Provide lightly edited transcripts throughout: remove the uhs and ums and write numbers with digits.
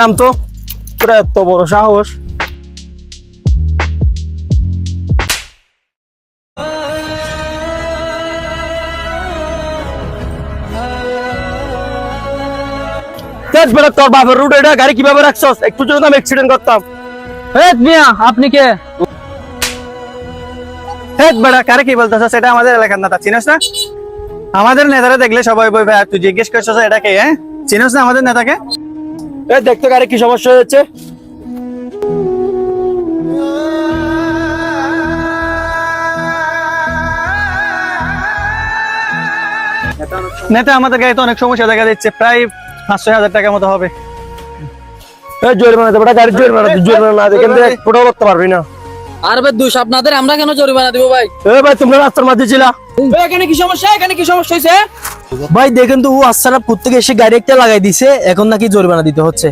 নাম তো তোরা এত বড় সাহস। তোর বাপের রুট এটা গাড়ি কিভাবে রাখছস? একটু যদি আমি অ্যাক্সিডেন্ট করতাম। মিয়া আপনি কে? বেটা কারে কি বলতেছস? এটা আমাদের এলাকার নেতা, চিনিস না? আমাদের নেতারা দেখলে সবাই বই ভাই তুই জিজ্ঞেস করছস এটা কে? হ্যাঁ চিনিস না আমাদের নেতাকে? দেখতো গাড়ি কি সমস্যা হয়েছে। নেতা আমাদের গাড়িতে অনেক সমস্যা দেখা দিচ্ছে, প্রায় 500,000 টাকার মতো হবে। জরিমানা দেবো, গাড়ির জরিমানা না দেখেন কোথাও করতে পারবি না। আর ভাই দোষ আপনাদের, আমরা কেন জরিমানা দিব ভাই? ভাই তোমরা রাস্তার মাঝে ছিলা, এখানে কি সমস্যা? এখানে কি সমস্যা হয়েছে ভাই? দেখেন তো ও আসারা প্রত্যেকে এসে গাড়ি একটা লাগাই দিছে, এখন নাকি জরিমানা দিতে হচ্ছে।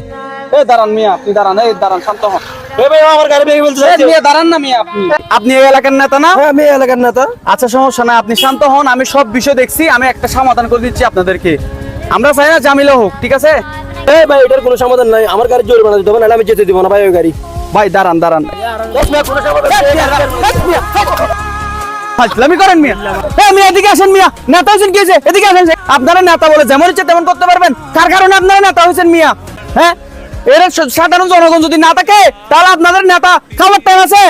দাঁড়ান মিয়া, আপনি দাঁড়ান, দাঁড়ান, শান্ত হন। ভাই আমার গাড়ি ভেঙে বলছে মিয়া দাঁড়ান না মিয়া, আপনি এই এলাকার নেতা না? হ্যাঁ আমি এলাকার নেতা। আচ্ছা সমস্যা না, আপনি শান্ত হন, আমি সব বিষয় দেখছি, আমি একটা সমাধান করে দিচ্ছি আপনাদেরকে। আমরা চাই না ঝামেলা হোক, ঠিক আছে? ভাই এটার কোনো সমাধান নাই, আমার গাড়ি জরিমানা দিতে হবে, নাহলে আমি যেতে দিব না ভাই ওই গাড়ি। ভাই দাঁড়ান দাঁড়ান, ফাজলামি করেন মিয়া। মিয়া এদিকে আসেন মিয়া, নেতা হয়েছেন কি হয়েছে? এদিকে আসেন। আপনারা নেতা বলে যেমন ইচ্ছে তেমন করতে পারবেন, কার কারণে আপনারা নেতা হয়েছেন মিয়া? হ্যাঁ এর সাধারণ জনগণ যদি না থাকে তাহলে আপনাদের নেতা খাবার টাইম আছে?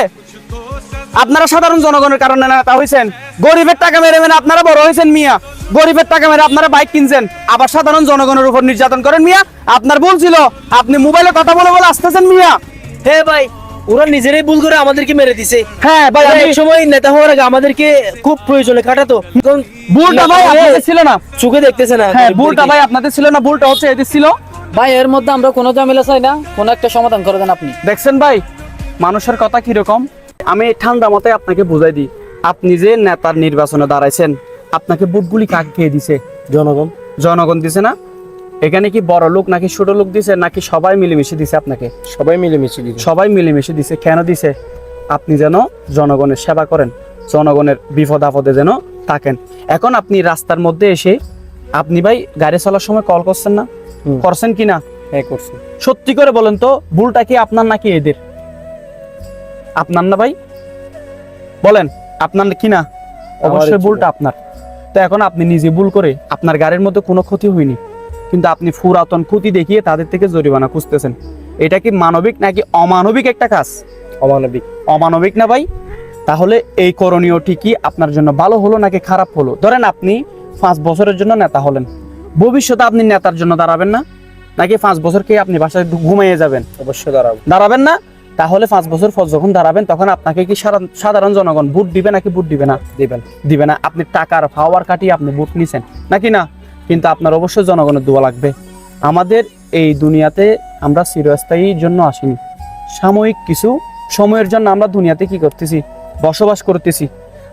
আপনারা সাধারণ জনগণের কারণে নেতা হয়েছেন, গরিবের টাকা মেরে মেরে আপনারা বড় হয়েছেন মিয়া। গরিবের টাকা মেরে আপনারা বাইক কিনছেন, আবার সাধারণ জনগণের উপর নির্যাতন করেন মিয়া। আপনার ভুল ছিল, আপনি মোবাইলে কথা বলে বলে আসতেছেন মিয়া। হ্যাঁ ভাই, ওরা নিজেরাই ভুল করে আমাদেরকে মেরে দিছে। হ্যাঁ ভাই, এক সময় নেতা হওয়ার আগে আমাদেরকে খুব প্রয়োজনে কাটাতো। ভুলটা ভাই আপনাদের ছিল না, চোখে দেখতেছে না। হ্যাঁ ভুলটা ভাই আপনাদের ছিল না, ভুলটা হচ্ছে এদের ছিল। ভাই এর মধ্যে আমরা কোনো ঝামেলা চাই না, কোনো একটা সমাধান করে দেন আপনি। দেখছেন ভাই মানুষের কথা কিরকম। আমি ঠান্ডা মাথায় আপনাকে বুঝাই দিই, আপনি যে নেতার নির্বাচনে দাঁড়াইছেন, আপনাকে ভোটগুলি কাকে কে দিছে? জনগণ। জনগণ দিছে না? এখানে কি বড় লোক নাকি ছোট লোক দিছে, নাকি সবাই মিলেমিশে দিছে আপনাকে? সবাই মিলেমিশে দিছে। সবাই মিলেমিশে দিছে। কেন দিছে? আপনি যেন জনগণের সেবা করেন, জনগণের বিপদ আপদে যেন থাকেন। এখন আপনি রাস্তার মধ্যে এসে আপনি ভাই গাড়ি চালার সময় কল করছেন না? করছেন কি না? হ্যাঁ করছি। সত্যি করে বলেন তো, ভুলটা কি আপনার নাকি এদের? আপনার না ভাই? বলেন আপনার কি না? অবশ্যই ভুলটা আপনার। তো এখন আপনি নিজে ভুল করে আপনার গাড়ির মধ্যে কোনো ক্ষতি হয়নি, কিন্তু আপনি পুরাতন ক্ষতি দেখিয়ে তাদের থেকে জরিমানা খুঁজতেছেন। এটা কি মানবিক নাকি অমানবিক একটা কাজ? অমানবিক। অমানবিক না ভাই? তাহলে এই করণীয়টি কি আপনার জন্য ভালো হলো নাকি খারাপ হলো? ধরেন আপনি 5 বছরের জন্য নেতা হলেন, ভবিষ্যতে আপনি নেতার জন্য দাঁড়াবেন না? নাকি 5 বছর কে আপনি বাসায় ঘুমিয়ে যাবেন? অবশ্যই দাঁড়াবো। দাঁড়াবেন না? তাহলে 5 বছর পর যখন দাঁড়াবেন তখন আপনাকে কি সাধারণ জনগণ ভোট দিবে নাকি ভোট দিবে না? দিবে না। আপনি টাকার পাওয়ার কাটিয়ে আপনি ভোট নিছেন নাকি না? কিন্তু আপনার অবশ্যই জনগণের দোয়া লাগবে। আমাদের এই দুনিয়াতে আমরা চিরস্থায়ীর জন্য আসিনি, সাময়িক কিছু সময়ের জন্য আমরা দুনিয়াতে কি করতেছি? বসবাস করতেছি।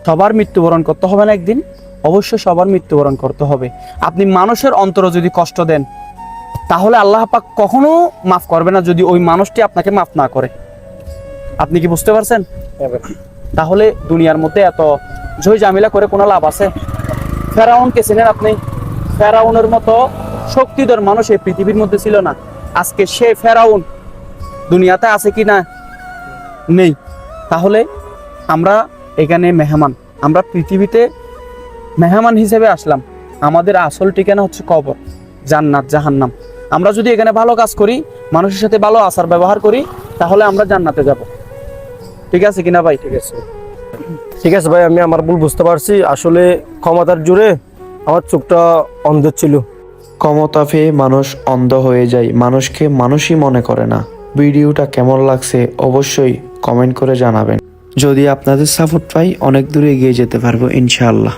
সবার মৃত্যুবরণ করতে হবে না একদিন? অবশ্যই সবার মৃত্যুবরণ করতে হবে। আপনি মানুষের অন্তরে যদি কষ্ট দেন তাহলে আল্লাহ পাক কখনো মাফ করবে না, যদি ওই মানুষটি আপনাকে মাফ না করে। আপনি কি বুঝতে পারছেন? তাহলে দুনিয়ার মধ্যে এত ঝই ঝামেলা করে কোনো লাভ আছে? ফেরাউনকে চেনেন আপনি? ফেরাউনের মতো শক্তিধর মানুষ এই পৃথিবীর মধ্যে ছিল না। আজকে সে ফেরাউন দুনিয়াতে আছে কি না? নেই। তাহলে আমরা এখানে মেহমান, আমরা পৃথিবীতে মেহমান হিসেবে আসলাম। আমাদের আসল ঠিকানা হচ্ছে কবর, জান্নাত জাহান্নাম। আমরা যদি এখানে ভালো কাজ করি, মানুষের সাথে ভালো আচার ব্যবহার করি, তাহলে আমরা জান্নাতে যাব। ঠিক আছে কিনা ভাই? ঠিক আছে, ঠিক আছে ভাই, আমি আমার ভুল বুঝতে পারছি। আসলে ক্ষমতার জোরে আমার চোখটা অন্ধ ছিল। ক্ষমতা পেয়ে মানুষ অন্ধ হয়ে যায়, মানুষকে মানুষই মনে করে না। ভিডিওটা কেমন লাগছে অবশ্যই কমেন্ট করে জানাবেন। যদি আপনাদের সাপোর্ট পাই অনেক দূরে এগিয়ে যেতে পারবো ইনশাআল্লাহ।